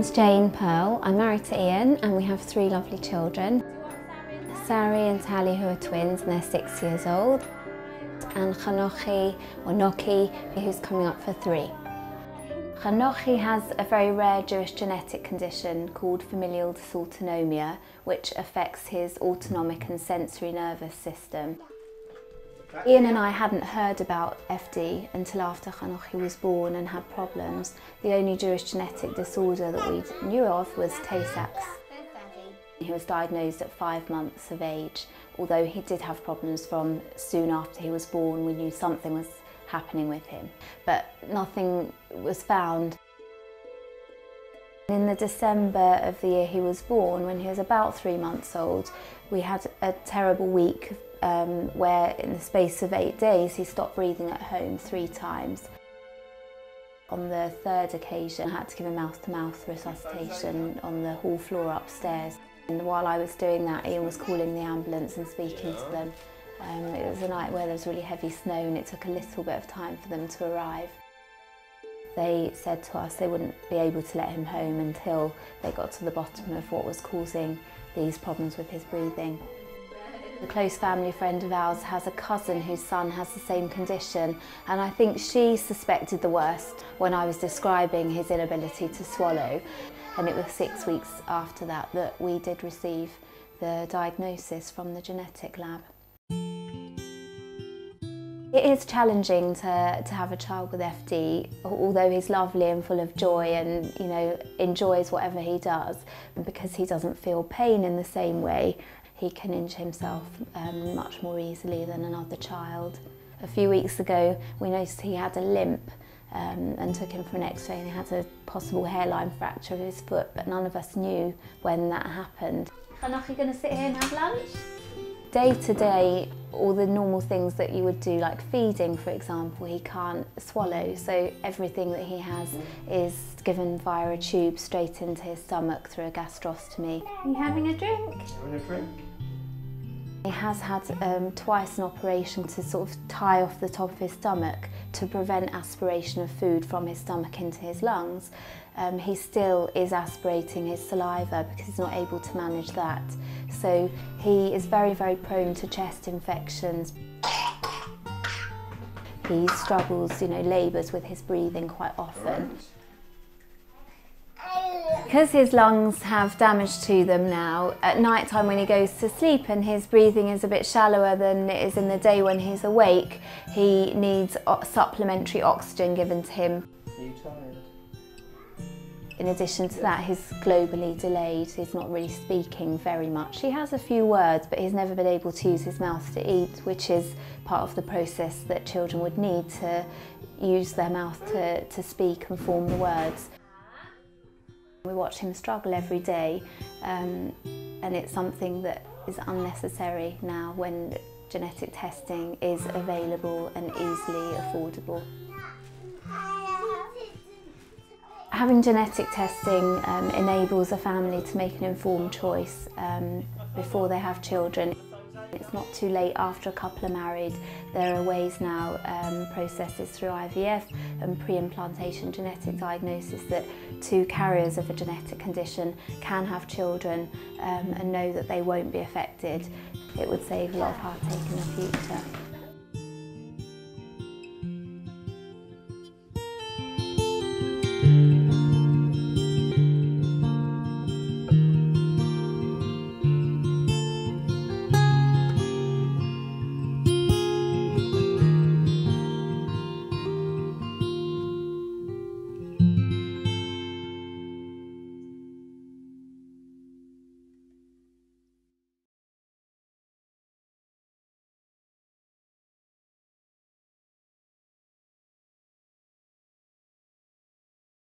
name's Jane Pearl. I'm married to Ian and we have 3 lovely children. Sari and Tally, who are twins, and they're 6 years old. And Chanochi, or Noki, who's coming up for 3. Chanochi has a very rare Jewish genetic condition called familial dysautonomia, which affects his autonomic and sensory nervous system. Ian and I hadn't heard about FD until after Chanochi was born and had problems. The only Jewish genetic disorder that we knew of was Tay-Sachs. He was diagnosed at 5 months of age. Although he did have problems from soon after he was born, we knew something was happening with him, but nothing was found. In the December of the year he was born, when he was about 3 months old, we had a terrible week where in the space of 8 days he stopped breathing at home 3 times. On the 3rd occasion I had to give him mouth-to-mouth resuscitation on the hall floor upstairs. And while I was doing that, Ian was calling the ambulance and speaking to them. It was a night where there was really heavy snow and it took a little bit of time for them to arrive. They said to us they wouldn't be able to let him home until they got to the bottom of what was causing these problems with his breathing. A close family friend of ours has a cousin whose son has the same condition, and I think she suspected the worst when I was describing his inability to swallow. And it was 6 weeks after that that we did receive the diagnosis from the genetic lab. It is challenging to have a child with FD, although he's lovely and full of joy and enjoys whatever he does. Because he doesn't feel pain in the same way, he can injure himself much more easily than another child. A few weeks ago we noticed he had a limp and took him for an x-ray, and he had a possible hairline fracture of his foot, but none of us knew when that happened. Chanochi going to sit here and have lunch? Day to day, all the normal things that you would do, like feeding for example, he can't swallow, so everything that he has is given via a tube straight into his stomach through a gastrostomy. Are you having a drink? Having a drink? He has had twice an operation to sort of tie off the top of his stomach to prevent aspiration of food from his stomach into his lungs. He still is aspirating his saliva because he's not able to manage that. So he is very, very prone to chest infections. He struggles, labours with his breathing quite often. Because his lungs have damage to them now, at night time when he goes to sleep and his breathing is a bit shallower than it is in the day when he's awake, he needs supplementary oxygen given to him. Are you tired? In addition to that, he's globally delayed. He's not really speaking very much. He has a few words, but he's never been able to use his mouth to eat, which is part of the process that children would need to use their mouth to speak and form the words. We watch him struggle every day, and it's something that is unnecessary now when genetic testing is available and easily affordable. Having genetic testing enables a family to make an informed choice before they have children. It's not too late after a couple are married. There are ways now, processes through IVF and pre-implantation genetic diagnosis, that 2 carriers of a genetic condition can have children and know that they won't be affected. It would save a lot of heartache in the future.